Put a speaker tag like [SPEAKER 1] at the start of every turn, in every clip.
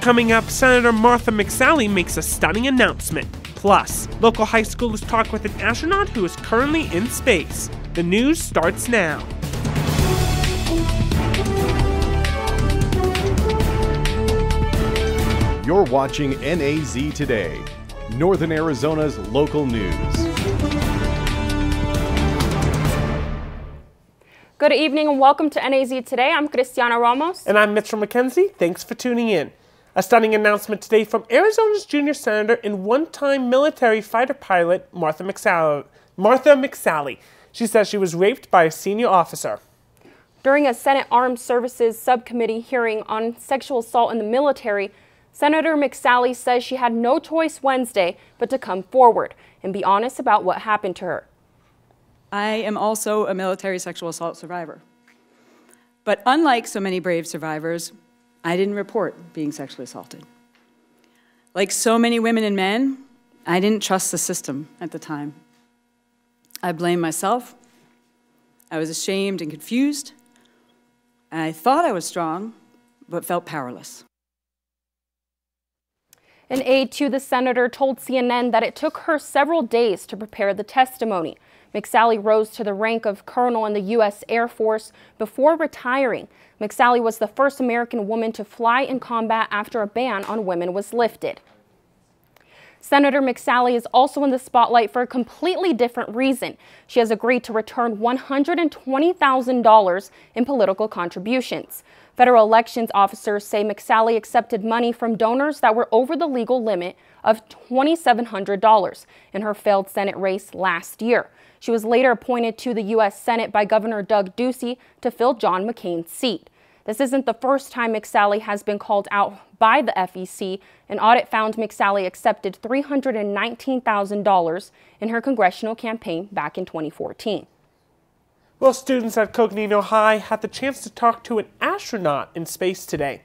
[SPEAKER 1] Coming up, Senator Martha McSally makes a stunning announcement. Plus, local high schoolers talk with an astronaut who is currently in space. The news starts now.
[SPEAKER 2] You're watching NAZ Today, Northern Arizona's local news.
[SPEAKER 3] Good evening and welcome to NAZ Today. I'm Cristiana Ramos.
[SPEAKER 1] And I'm Mitchell McKenzie. Thanks for tuning in. A stunning announcement today from Arizona's junior senator and one-time military fighter pilot, Martha McSally. She says she was raped by a senior officer.
[SPEAKER 3] During a Senate Armed Services Subcommittee hearing on sexual assault in the military, Senator McSally says she had no choice Wednesday but to come forward and be honest about what happened to her.
[SPEAKER 4] I am also a military sexual assault survivor. But unlike so many brave survivors, I didn't report being sexually assaulted. Like so many women and men, I didn't trust the system at the time. I blamed myself. I was ashamed and confused. And I thought I was strong, but felt powerless.
[SPEAKER 3] An aide to the senator told CNN that it took her several days to prepare the testimony. McSally rose to the rank of colonel in the U.S. Air Force before retiring. McSally was the first American woman to fly in combat after a ban on women was lifted. Senator McSally is also in the spotlight for a completely different reason. She has agreed to return $120,000 in political contributions. Federal elections officers say McSally accepted money from donors that were over the legal limit of $2,700 in her failed Senate race last year. She was later appointed to the U.S. Senate by Governor Doug Ducey to fill John McCain's seat. This isn't the first time McSally has been called out by the FEC. An audit found McSally accepted $319,000 in her congressional campaign back in 2014.
[SPEAKER 1] Well, students at Coconino High had the chance to talk to an astronaut in space today.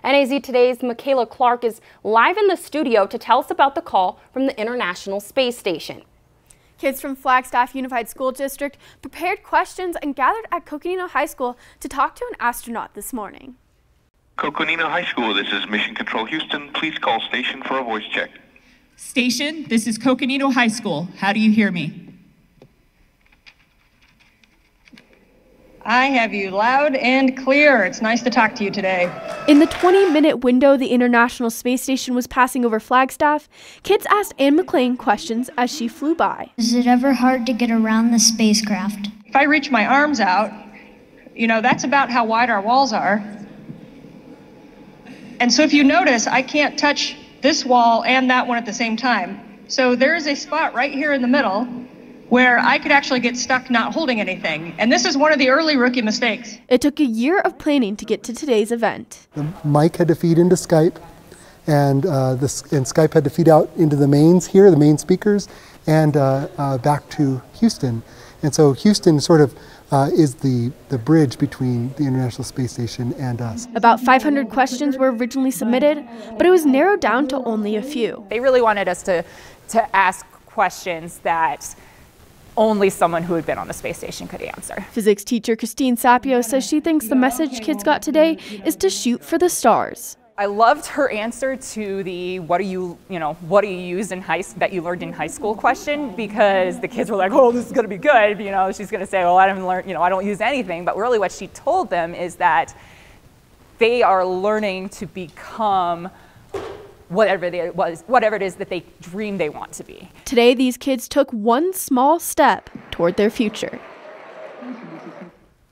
[SPEAKER 3] NAZ Today's Michaela Clark is live in the studio to tell us about the call from the International Space Station.
[SPEAKER 5] Kids from Flagstaff Unified School District prepared questions and gathered at Coconino High School to talk to an astronaut this morning.
[SPEAKER 6] Coconino High School, this is Mission Control Houston. Please call station for a voice check.
[SPEAKER 7] Station, this is Coconino High School. How do you hear me?
[SPEAKER 8] I have you loud and clear. It's nice to talk to you today.
[SPEAKER 5] In the 20-minute window the International Space Station was passing over Flagstaff, kids asked Anne McLean questions as she flew by.
[SPEAKER 9] Is it ever hard to get around the spacecraft?
[SPEAKER 8] If I reach my arms out, that's about how wide our walls are. And so if you notice, I can't touch this wall and that one at the same time. So there is a spot right here in the middle where I could actually get stuck not holding anything. And this is one of the early rookie mistakes.
[SPEAKER 5] It took a year of planning to get to today's event.
[SPEAKER 10] The mic had to feed into Skype, and Skype had to feed out into the mains here, the main speakers, and back to Houston. And so Houston sort of is the bridge between the International Space Station and us.
[SPEAKER 5] About 500 questions were originally submitted, but it was narrowed down to only a few.
[SPEAKER 11] They really wanted us to ask questions that only someone who had been on the space station could answer.
[SPEAKER 5] Physics teacher Christine Sapio says she thinks the message kids got today is to shoot for the stars.
[SPEAKER 11] I loved her answer to the what do you use in that you learned in high school question, because the kids were like, oh, this is going to be good. She's going to say, well, I didn't learn, I don't use anything. But really what she told them is that they are learning to become whatever it is that they dream they want to be.
[SPEAKER 5] Today, these kids took one small step toward their future.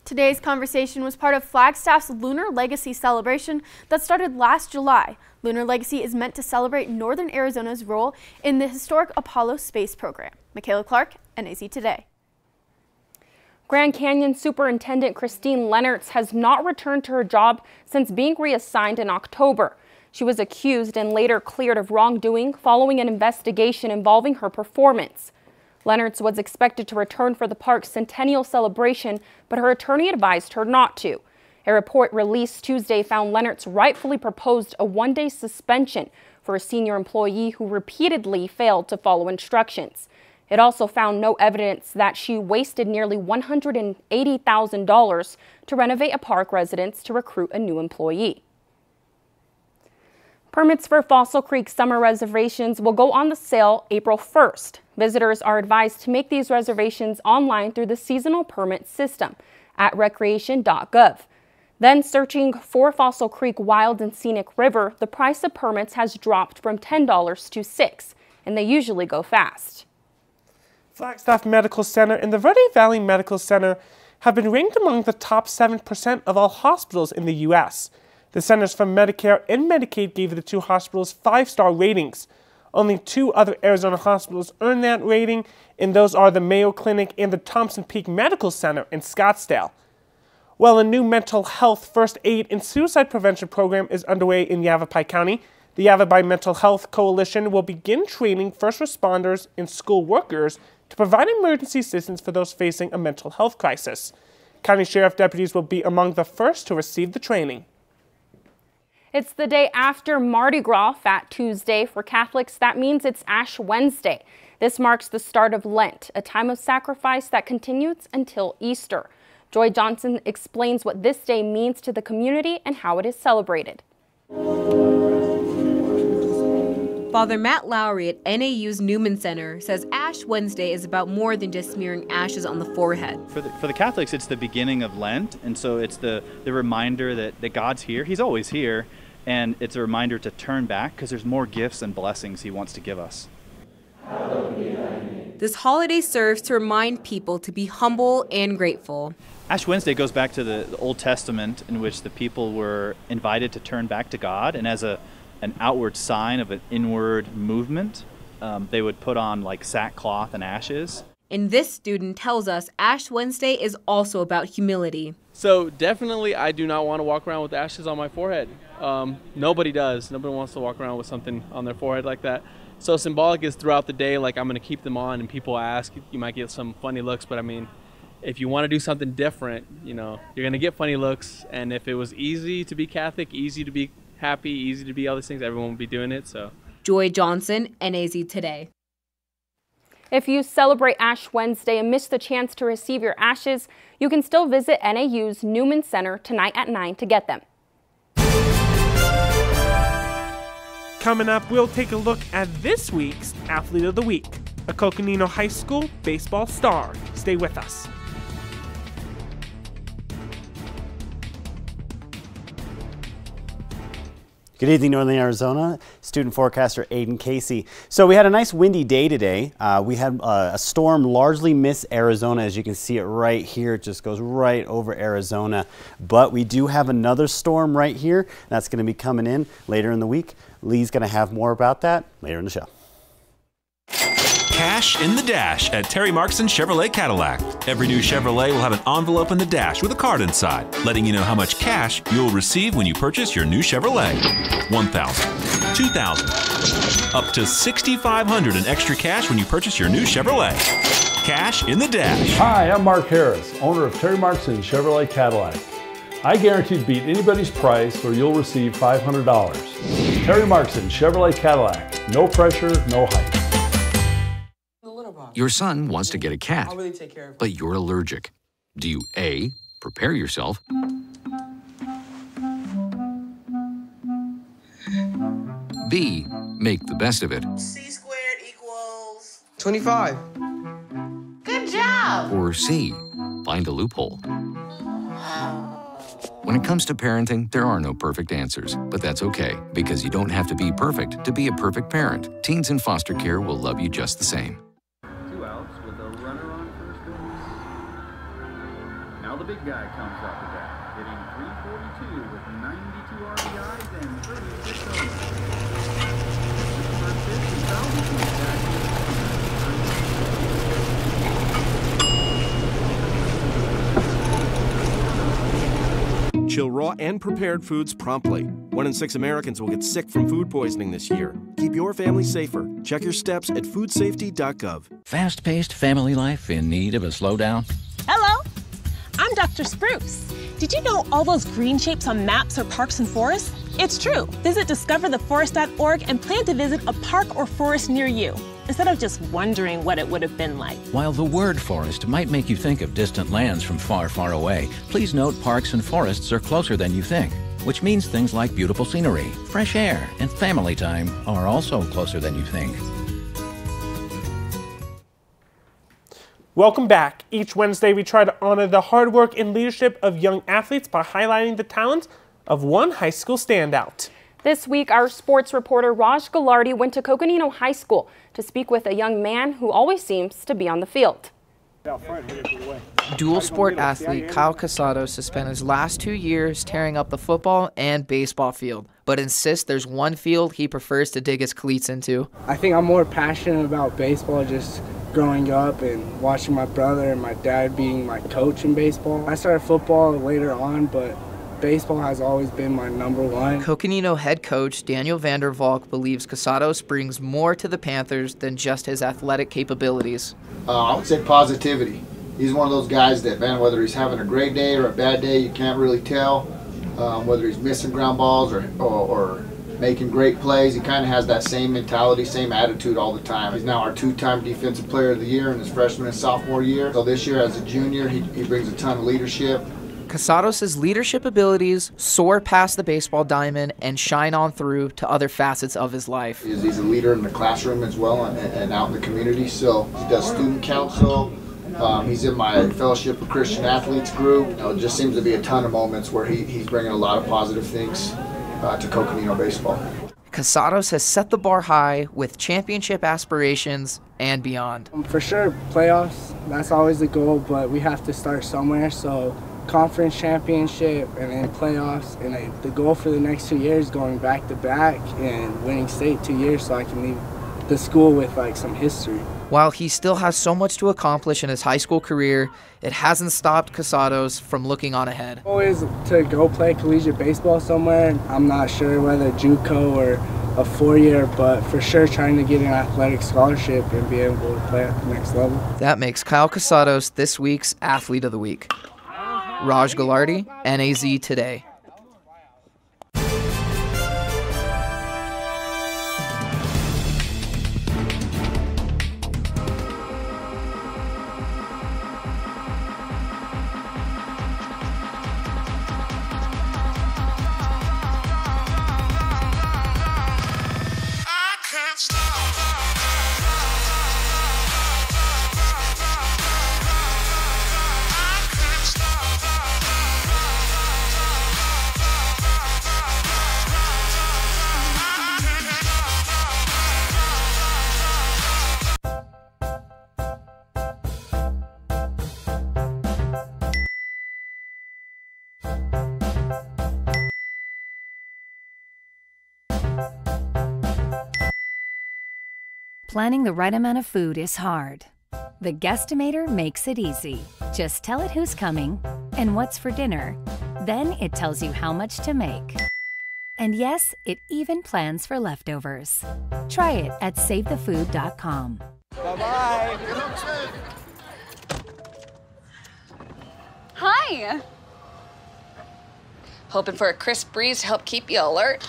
[SPEAKER 5] Today's conversation was part of Flagstaff's Lunar Legacy celebration that started last July. Lunar Legacy is meant to celebrate Northern Arizona's role in the historic Apollo space program. Michaela Clark, NAZ Today.
[SPEAKER 3] Grand Canyon Superintendent Christine Lennertz has not returned to her job since being reassigned in October. She was accused and later cleared of wrongdoing following an investigation involving her performance. Lennertz was expected to return for the park's centennial celebration, but her attorney advised her not to. A report released Tuesday found Lennertz rightfully proposed a one-day suspension for a senior employee who repeatedly failed to follow instructions. It also found no evidence that she wasted nearly $180,000 to renovate a park residence to recruit a new employee. Permits for Fossil Creek summer reservations will go on the sale April 1st. Visitors are advised to make these reservations online through the seasonal permit system at recreation.gov. Then searching for Fossil Creek Wild and Scenic River, the price of permits has dropped from $10 to $6, and they usually go fast.
[SPEAKER 1] Flagstaff Medical Center and the Verde Valley Medical Center have been ranked among the top 7% of all hospitals in the U.S. The Centers for Medicare and Medicaid gave the two hospitals 5-star ratings. Only 2 other Arizona hospitals earned that rating, and those are the Mayo Clinic and the Thompson Peak Medical Center in Scottsdale. Well, a new mental health first aid and suicide prevention program is underway in Yavapai County. The Yavapai Mental Health Coalition will begin training first responders and school workers to provide emergency assistance for those facing a mental health crisis. County Sheriff deputies will be among the first to receive the training.
[SPEAKER 3] It's the day after Mardi Gras, Fat Tuesday. For Catholics, that means it's Ash Wednesday. This marks the start of Lent, a time of sacrifice that continues until Easter. Joy Johnson explains what this day means to the community and how it is celebrated.
[SPEAKER 12] Father Matt Lowry at NAU's Newman Center says Ash Wednesday is about more than just smearing ashes on the forehead.
[SPEAKER 13] For the Catholics, it's the beginning of Lent, and so it's the reminder that God's here. He's always here, and it's a reminder to turn back because there's more gifts and blessings He wants to give us.
[SPEAKER 12] This holiday serves to remind people to be humble and grateful.
[SPEAKER 13] Ash Wednesday goes back to the Old Testament, in which the people were invited to turn back to God, and as an outward sign of an inward movement, they would put on like sackcloth and ashes.
[SPEAKER 12] And this student tells us Ash Wednesday is also about humility.
[SPEAKER 14] So definitely I do not want to walk around with ashes on my forehead. Nobody does. Nobody wants to walk around with something on their forehead like that. So symbolic is throughout the day, like I'm going to keep them on, and people ask, you might get some funny looks, but I mean, if you want to do something different, you know, you're going to get funny looks. And if it was easy to be Catholic, easy to be happy, easy to be all these things, everyone would be doing it. So
[SPEAKER 12] Joy Johnson, NAZ Today.
[SPEAKER 3] If you celebrate Ash Wednesday and miss the chance to receive your ashes, you can still visit NAU's Newman Center tonight at 9 to get them.
[SPEAKER 1] Coming up, we'll take a look at this week's Athlete of the Week, a Coconino High School baseball star. Stay with us.
[SPEAKER 15] Good evening, Northern Arizona. Student forecaster Aiden Casey. So we had a nice windy day today. We had a storm largely miss Arizona. As you can see it right here, it just goes right over Arizona. But we do have another storm right here. That's going to be coming in later in the week. Lee's going to have more about that later in the show.
[SPEAKER 16] Cash in the dash at Terry Markson Chevrolet Cadillac. Every new Chevrolet will have an envelope in the dash with a card inside, letting you know how much cash you'll receive when you purchase your new Chevrolet. $1,000, $2,000, up to $6,500 in extra cash when you purchase your new Chevrolet. Cash in the dash.
[SPEAKER 17] Hi, I'm Mark Harris, owner of Terry Markson Chevrolet Cadillac. I guarantee to beat anybody's price or you'll receive $500. Terry Markson Chevrolet Cadillac. No pressure, no hype.
[SPEAKER 18] Your son wants to get a cat, but you're allergic. Do you A, prepare yourself, B, make the best of it,
[SPEAKER 19] C squared equals 25. Good job!
[SPEAKER 18] or C, find a loophole? When it comes to parenting, there are no perfect answers, but that's okay, because you don't have to be perfect to be a perfect parent. Teens in foster care will love you just the same.
[SPEAKER 20] Now the big guy comes off the bat, hitting .342 with 92 RBIs and 36 homers.
[SPEAKER 21] Chill raw and prepared foods promptly. 1 in 6 Americans will get sick from food poisoning this year. Keep your family safer. Check your steps at foodsafety.gov.
[SPEAKER 22] Fast-paced family life in need of a slowdown?
[SPEAKER 23] Hello, I'm Dr. Spruce. Did you know all those green shapes on maps are parks and forests? It's true. Visit discovertheforest.org and plan to visit a park or forest near you, instead of just wondering what it would have been like.
[SPEAKER 22] While the word forest might make you think of distant lands from far, far away, please note parks and forests are closer than you think. which means things like beautiful scenery, fresh air, and family time are also closer than you think.
[SPEAKER 1] Welcome back. Each Wednesday, we try to honor the hard work and leadership of young athletes by highlighting the talents of one high school standout.
[SPEAKER 3] This week, our sports reporter Raj Gallardi went to Coconino High School to speak with a young man who always seems to be on the field.
[SPEAKER 2] Dual sport athlete Kyle Casados has spent his last 2 years tearing up the football and baseball field, but insists there's one field he prefers to dig his cleats into.
[SPEAKER 4] I think I'm more passionate about baseball just growing up and watching my brother and my dad being my coach in baseball. I started football later on, but baseball has always been my number one.
[SPEAKER 2] Coconino head coach Daniel Vandervalk believes Casados brings more to the Panthers than just his athletic capabilities.
[SPEAKER 6] I would say positivity. He's one of those guys that, man, whether he's having a great day or a bad day, you can't really tell. Whether he's missing ground balls or making great plays, he kind of has that same mentality, same attitude all the time. He's now our 2-time Defensive Player of the Year in his freshman and sophomore year. So this year as a junior, he brings a ton of leadership.
[SPEAKER 2] Casados' leadership abilities soar past the baseball diamond and shine on through to other facets of his life.
[SPEAKER 6] He's a leader in the classroom as well and out in the community. So he does student council. He's in my Fellowship of Christian Athletes group. It just seems to be a ton of moments where he's bringing a lot of positive things to Coconino baseball.
[SPEAKER 2] Casados has set the bar high with championship aspirations and beyond.
[SPEAKER 4] For sure, playoffs, that's always the goal, but we have to start somewhere. So conference championship and then playoffs, and the goal for the next 2 years going back to back and winning state 2 years so I can leave the school with like some history.
[SPEAKER 2] While he still has so much to accomplish in his high school career, it hasn't stopped Casados from looking on ahead.
[SPEAKER 4] Always to go play collegiate baseball somewhere. I'm not sure whether JUCO or a 4-year, but for sure trying to get an athletic scholarship and be able to play at the next level.
[SPEAKER 2] That makes Kyle Casados this week's Athlete of the Week. Raj Gallardi, NAZ Today.
[SPEAKER 24] Planning the right amount of food is hard. The Guestimator makes it easy. Just tell it who's coming and what's for dinner. Then it tells you how much to make. And yes, it even plans for leftovers. Try it at SaveTheFood.com.
[SPEAKER 25] Bye-bye.
[SPEAKER 26] Hi. Hoping for a crisp breeze to help keep you alert.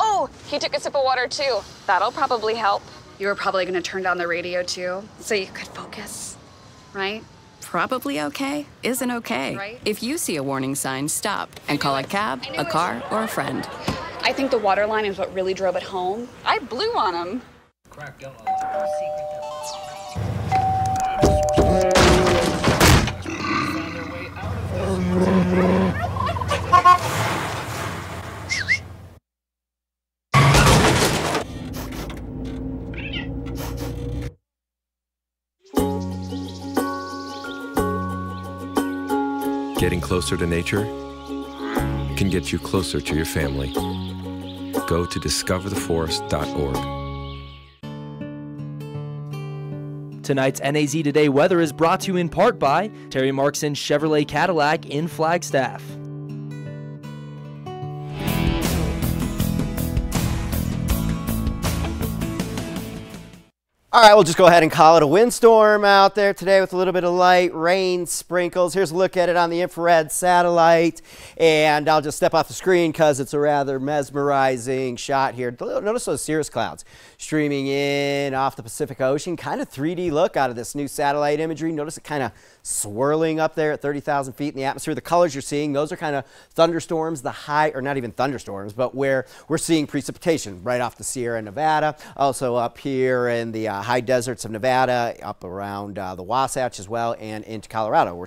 [SPEAKER 26] Oh, he took a sip of water too. That'll probably help. You were probably gonna turn down the radio too, so you could focus, right?
[SPEAKER 27] Probably okay isn't okay.
[SPEAKER 26] Right?
[SPEAKER 27] If you see a warning sign, stop and call a cab, a car, or a friend.
[SPEAKER 26] I think the water line is what really drove it home. I blew on him.
[SPEAKER 28] Getting closer to nature can get you closer to your family. Go to discovertheforest.org.
[SPEAKER 29] Tonight's NAZ Today weather is brought to you in part by Terry Markson Chevrolet Cadillac in Flagstaff.
[SPEAKER 5] All right, we'll just go ahead and call it a windstorm out there today with a little bit of light rain sprinkles. Here's a look at it on the infrared satellite, and I'll just step off the screen because it's a rather mesmerizing shot here. Notice those cirrus clouds streaming in off the Pacific Ocean. Kind of 3D look out of this new satellite imagery. Notice it kind of swirling up there at 30,000 feet in the atmosphere. The colors you're seeing, those are kind of thunderstorms, the high, or not even thunderstorms, but where we're seeing precipitation right off the Sierra Nevada. Also up here in the high deserts of Nevada, up around the Wasatch as well, and into Colorado.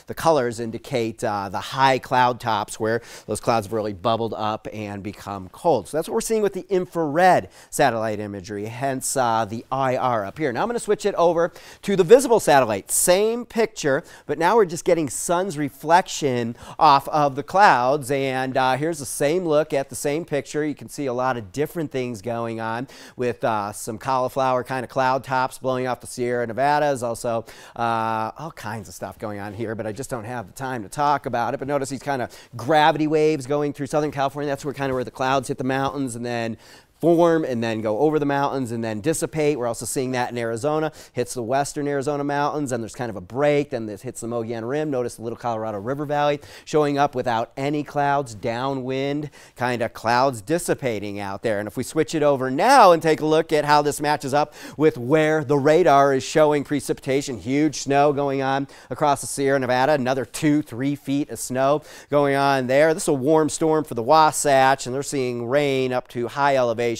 [SPEAKER 5] The colors indicate the high cloud tops where those clouds have really bubbled up and become cold. So that's what we're seeing with the infrared satellite imagery, hence the IR up here. Now I'm going to switch it over to the visible satellite. Same picture, but now we're just getting sun's reflection off of the clouds, and here's the same look at the same picture. You can see a lot of different things going on with some cauliflower kind of cloud tops blowing off the Sierra Nevadas. Also all kinds of stuff going on here, but I just don't have the time to talk about it. But notice these kind of gravity waves going through Southern California. That's where where the clouds hit the mountains and then form and then go over the mountains and then dissipate. We're also seeing that in Arizona. Hits the western Arizona mountains, and there's kind of a break. Then this hits the Mogollon Rim. Notice the Little Colorado River Valley showing up without any clouds, downwind, kind of clouds dissipating out there. And if we switch it over now and take a look at how this matches up with where the radar is showing precipitation, huge snow going on across the Sierra Nevada, another 2-3 feet of snow going on there. This is a warm storm for the Wasatch, and they're seeing rain up to high elevation.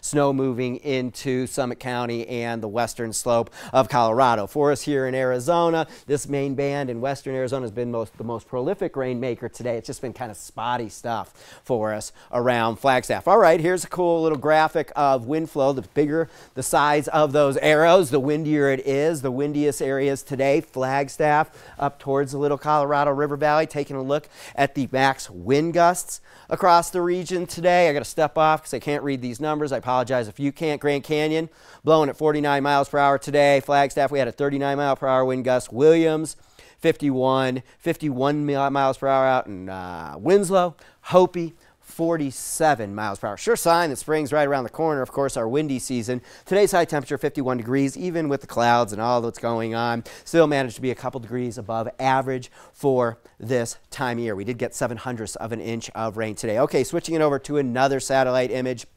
[SPEAKER 5] Snow moving into Summit County and the western slope of Colorado. For us here in Arizona, this main band in western Arizona has been the most prolific rainmaker today. It's just been kind of spotty stuff for us around Flagstaff. All right, here's a cool little graphic of wind flow. The bigger the size of those arrows, the windier it is. The windiest areas today, Flagstaff up towards the Little Colorado River Valley. Taking a look at the max wind gusts across the region today. I got to step off because I can't read these numbers. I apologize if you can't. Grand Canyon blowing at 49 miles per hour today. Flagstaff, we had a 39 mile per hour wind gust. Williams, 51 miles per hour out in Winslow. Hopi, 47 miles per hour. Sure sign that spring's right around the corner. Of course, our windy season. Today's high temperature, 51 degrees, even with the clouds and all that's going on. Still managed to be a couple degrees above average for this time of year. We did get 0.07 of an inch of rain today. Okay, switching it over to another satellite image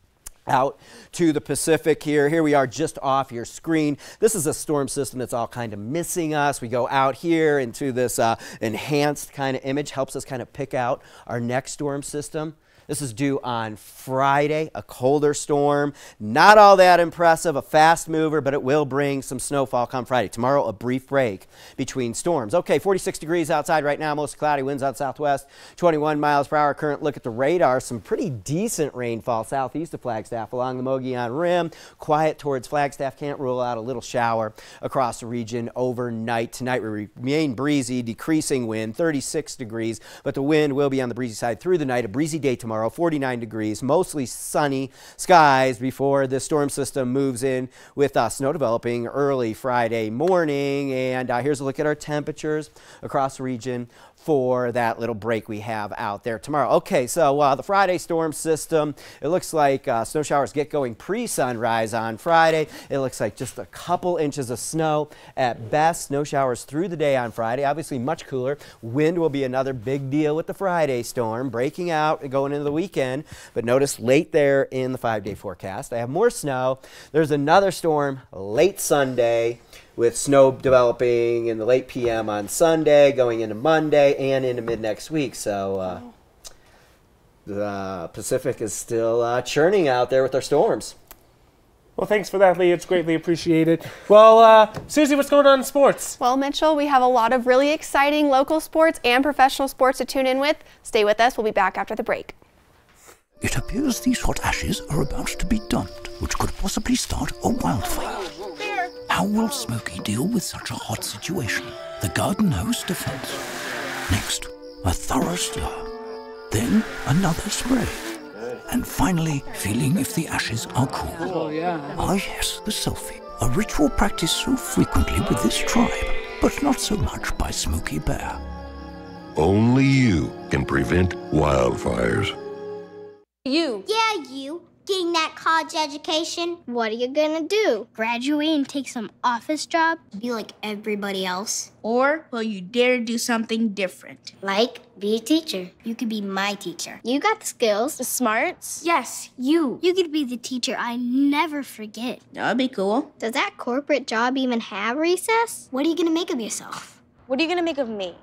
[SPEAKER 5] out to the Pacific here. Here we are just off your screen. This is a storm system that's all kind of missing us. We go out here into this enhanced kind of image, helps us kind of pick out our next storm system. This is due on Friday, a colder storm. Not all that impressive, a fast mover, but it will bring some snowfall come Friday. Tomorrow, a brief break between storms. Okay, 46 degrees outside right now, mostly cloudy, winds out southwest, 21 miles per hour. Current look at the radar, some pretty decent rainfall southeast of Flagstaff along the Mogollon Rim. Quiet towards Flagstaff, can't rule out a little shower across the region overnight. Tonight, we remain breezy, decreasing wind, 36 degrees, but the wind will be on the breezy side through the night. A breezy day tomorrow. 49 degrees, mostly sunny skies before the storm system moves in with snow developing early Friday morning. And here's a look at our temperatures across the region for that little break we have out there tomorrow. Okay, so the Friday storm system, it looks like snow showers get going pre-sunrise on Friday. It looks like just a couple inches of snow at best. Snow showers through the day on Friday, obviously much cooler. Wind will be another big deal with the Friday storm, breaking out and going into the weekend. But notice late there in the 5-day forecast, I have more snow. There's another storm late Sunday, with snow developing in the late PM on Sunday, going into Monday, and into mid-next week. So the Pacific is still churning out there with our storms.
[SPEAKER 1] Well, thanks for that, Lee. It's greatly appreciated. Well, Susie, what's going on in sports?
[SPEAKER 7] Well, Mitchell, we have a lot of really exciting local sports and professional sports to tune in with. Stay with us. We'll be back after the break.
[SPEAKER 8] It appears these hot ashes are about to be dumped, which could possibly start a wildfire. How will Smokey deal with such a hot situation? The garden hose defense. Next, a thorough stir. Then another spray. And finally, feeling if the ashes are cool.
[SPEAKER 4] Oh, yeah.
[SPEAKER 8] Ah, yes, the selfie. A ritual practiced so frequently with this tribe, but not so much by Smokey Bear.
[SPEAKER 9] Only you can prevent wildfires.
[SPEAKER 10] You. Yeah, you.
[SPEAKER 9] getting that college education. What are you gonna do? Graduate and take some office job? Be like everybody else? Or will you dare do something different? Like, be a teacher. You could be my teacher. You got the skills. The smarts? Yes, you. You could be the teacher I never forget. That'd be cool. Does that corporate job even have recess? What are you gonna make of yourself? What are you gonna make of me?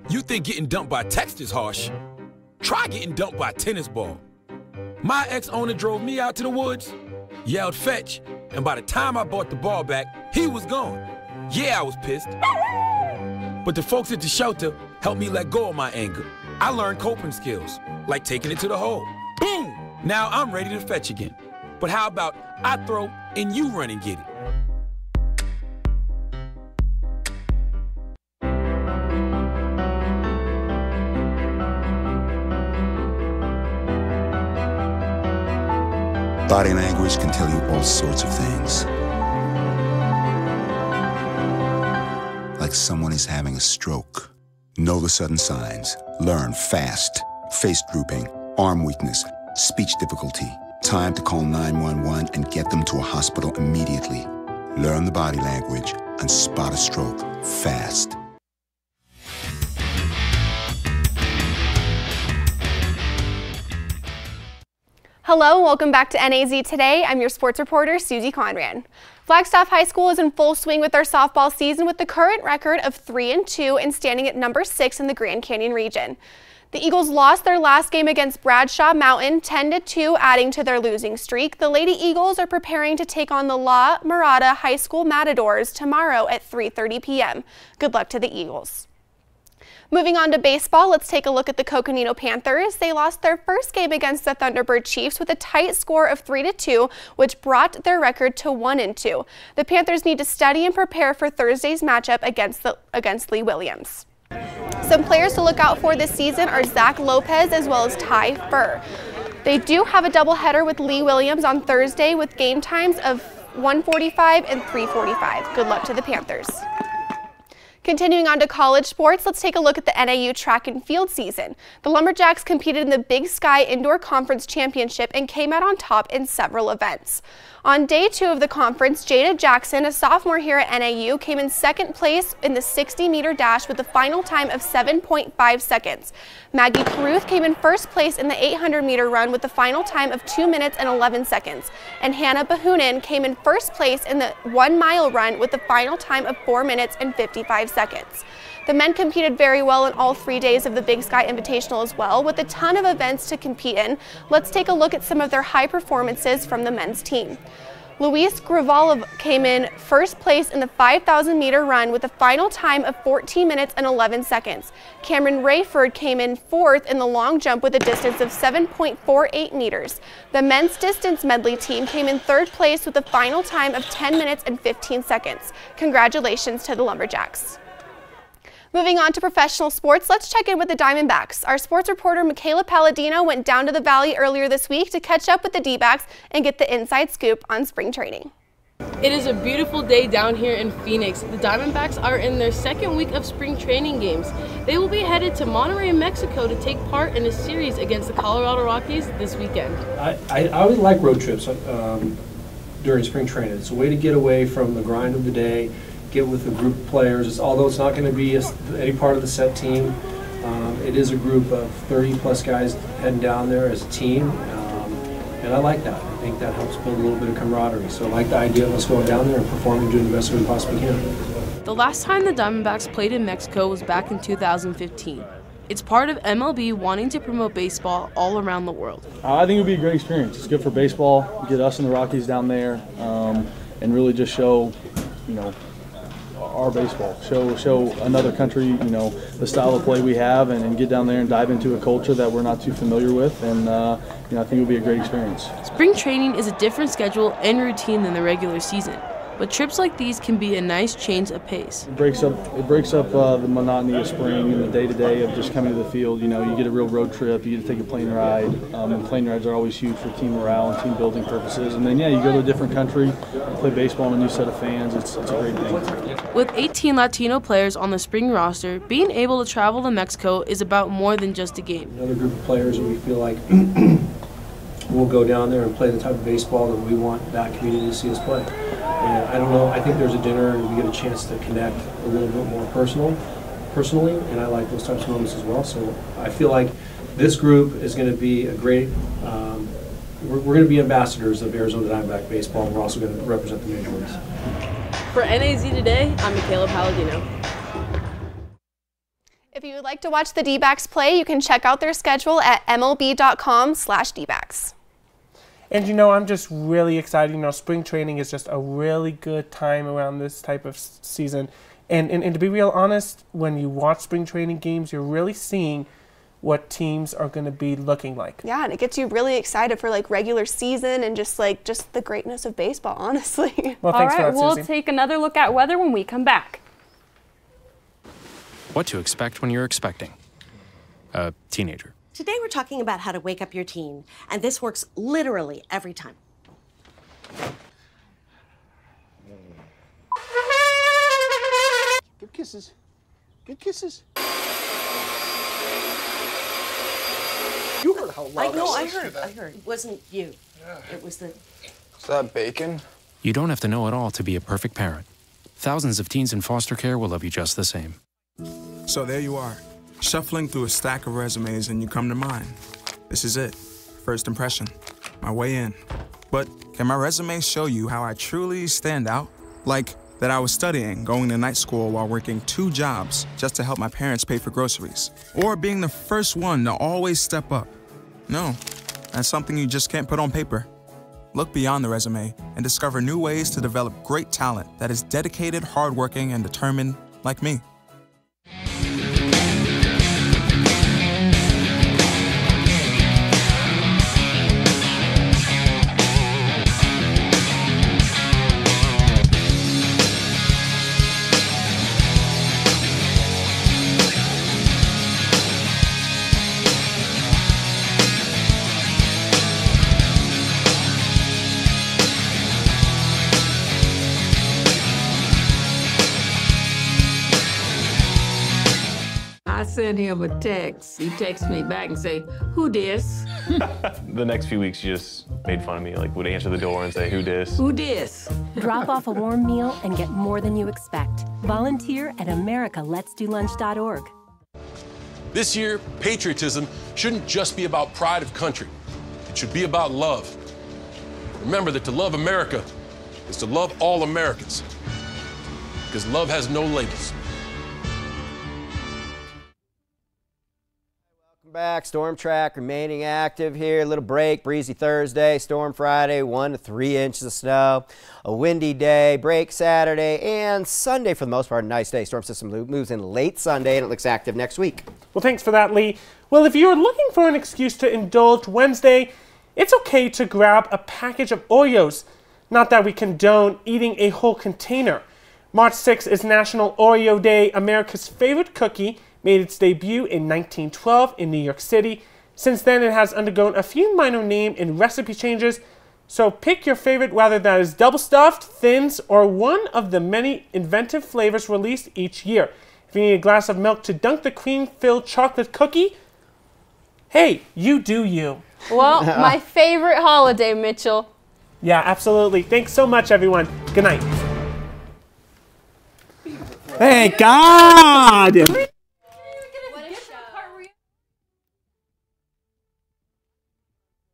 [SPEAKER 10] You think getting dumped by text is harsh? Try getting dumped by a tennis ball. My ex-owner drove me out to the woods, yelled fetch, and by the time I bought the ball back, he was gone. Yeah, I was pissed. But the folks at the shelter helped me let go of my anger. I learned coping skills, like taking it to the hole. Boom! Now I'm ready to fetch again. But how about I throw and you run and get it?
[SPEAKER 11] Body language can tell you all sorts of things. Like someone is having a stroke. Know the sudden signs. Learn fast. Face drooping, arm weakness, speech difficulty. Time to call 911 and get them to a hospital immediately. Learn the body language and spot a stroke fast.
[SPEAKER 7] Hello, welcome back to NAZ Today. I'm your sports reporter, Susie Conran. Flagstaff High School is in full swing with their softball season with the current record of 3-2 and standing at number 6 in the Grand Canyon region. The Eagles lost their last game against Bradshaw Mountain 10-2, adding to their losing streak. The Lady Eagles are preparing to take on the La Mirada High School Matadors tomorrow at 3:30 p.m. Good luck to the Eagles. Moving on to baseball, let's take a look at the Coconino Panthers. They lost their first game against the Thunderbird Chiefs with a tight score of 3-2, which brought their record to 1-2. The Panthers need to study and prepare for Thursday's matchup against Lee Williams. Some players to look out for this season are Zach Lopez as well as Ty Furr. They do have a doubleheader with Lee Williams on Thursday with game times of 1:45 and 3:45. Good luck to the Panthers. Continuing on to college sports, let's take a look at the NAU track and field season. The Lumberjacks competed in the Big Sky Indoor Conference Championship and came out on top in several events. On day 2 of the conference, Jada Jackson, a sophomore here at NAU, came in second place in the 60-meter dash with a final time of 7.5 seconds. Maggie Caruth came in first place in the 800-meter run with a final time of 2 minutes and 11 seconds. And Hannah Bahunin came in first place in the 1-mile run with a final time of 4 minutes and 55 seconds. The men competed very well in all 3 days of the Big Sky Invitational as well, with a ton of events to compete in. Let's take a look at some of their high performances from the men's team. Luis Grivalov came in first place in the 5,000-meter run with a final time of 14 minutes and 11 seconds. Cameron Rayford came in fourth in the long jump with a distance of 7.48 meters. The men's distance medley team came in third place with a final time of 10 minutes and 15 seconds. Congratulations to the Lumberjacks. Moving on to professional sports, let's check in with the Diamondbacks. Our sports reporter Michaela Palladino went down to the Valley earlier this week to catch up with the D-backs and get the inside scoop on spring training.
[SPEAKER 12] It is a beautiful day down here in Phoenix. The Diamondbacks are in their second week of spring training games. They will be headed to Monterrey, Mexico to take part in a series against the Colorado Rockies this weekend.
[SPEAKER 13] I always like road trips during spring training. It's a way to get away from the grind of the day, get with a group of players. Although it's not going to be any part of the set team, it is a group of 30-plus guys heading down there as a team, and I like that. I think that helps build a little bit of camaraderie. So I like the idea of us going down there and performing, doing the best we possibly can.
[SPEAKER 12] The last time the Diamondbacks played in Mexico was back in 2015. It's part of MLB wanting to promote baseball all around the world.
[SPEAKER 14] I think it would be a great experience. It's good for baseball, get us and the Rockies down there, and really just show, our baseball, show another country, the style of play we have, and get down there and dive into a culture that we're not too familiar with, and I think it'll be a great experience.
[SPEAKER 12] Spring training is a different schedule and routine than the regular season. but trips like these can be a nice change of pace.
[SPEAKER 14] It breaks up the monotony of spring and the day-to-day of just coming to the field. You know, you get a real road trip, you get to take a plane ride, and plane rides are always huge for team morale and team building purposes. And then, yeah, you go to a different country, play baseball on a new set of fans. It's a great thing.
[SPEAKER 12] With 18 Latino players on the spring roster, being able to travel to Mexico is about more than just a game.
[SPEAKER 13] Another group of players that we feel like we'll go down there and play the type of baseball that we want that community to see us play. And I don't know, I think there's a dinner and we get a chance to connect a little bit more personally, and I like those types of moments as well. So I feel like this group is going to be a great, we're going to be ambassadors of Arizona Diamondback baseball, and we're also going to represent the major leagues.
[SPEAKER 12] For NAZ Today, I'm Michaela Palladino.
[SPEAKER 7] If you would like to watch the D-backs play, you can check out their schedule at mlb.com/dbacks.
[SPEAKER 1] And you know, I'm just really excited. You know, spring training is just a really good time around this type of season. And to be real honest, when you watch spring training games, you're really seeing what teams are going to be looking like.
[SPEAKER 7] Yeah, and it gets you really excited for like regular season and just the greatness of baseball, honestly.
[SPEAKER 1] Well, thanks for that,
[SPEAKER 3] we'll
[SPEAKER 1] Susie.
[SPEAKER 3] take another look at weather when we come back.
[SPEAKER 15] What to expect when you're expecting a teenager.
[SPEAKER 16] Today we're talking about how to wake up your teen, and this works literally every time.
[SPEAKER 17] Good kisses. Good kisses. You heard how loud
[SPEAKER 16] I heard. It wasn't you.
[SPEAKER 17] Yeah.
[SPEAKER 16] It was the...
[SPEAKER 18] Is that bacon?
[SPEAKER 15] You don't have to know it all to be a perfect parent. Thousands of teens in foster care will love you just the same.
[SPEAKER 18] So there you are, shuffling through a stack of resumes and you come to mine. This is it, first impression, my way in. But can my resume show you how I truly stand out? Like that I was studying, going to night school while working 2 jobs just to help my parents pay for groceries. Or being the first one to always step up. No, that's something you just can't put on paper. Look beyond the resume and discover new ways to develop great talent that is dedicated, hardworking, and determined like me.
[SPEAKER 19] I send him a text. He texts me back and say, "Who dis?"
[SPEAKER 20] The next few weeks, she just made fun of me, like would answer the door and say, "Who dis?"
[SPEAKER 19] Who dis?
[SPEAKER 21] Drop off a warm meal and get more than you expect. Volunteer at americaletsdolunch.org.
[SPEAKER 20] This year, patriotism shouldn't just be about pride of country. It should be about love. Remember that to love America is to love all Americans, because love has no labels.
[SPEAKER 5] Back, Storm Track remaining active here. A little break, breezy Thursday, storm Friday, 1 to 3 inches of snow. A windy day, break Saturday, and Sunday for the most part, a nice day. Storm system moves in late Sunday, and it looks active next week.
[SPEAKER 1] Well, thanks for that, Lee. Well, if you're looking for an excuse to indulge Wednesday, it's okay to grab a package of Oreos. Not that we condone eating a whole container. March 6th is National Oreo Day, America's favorite cookie. Made its debut in 1912 in New York City. Since then, it has undergone a few minor name and recipe changes. So pick your favorite, whether that is double stuffed, thins, or one of the many inventive flavors released each year. If you need a glass of milk to dunk the cream-filled chocolate cookie, hey, you do you.
[SPEAKER 3] Well, my favorite holiday, Mitchell.
[SPEAKER 1] Yeah, absolutely. Thanks so much, everyone. Good night. Thank God!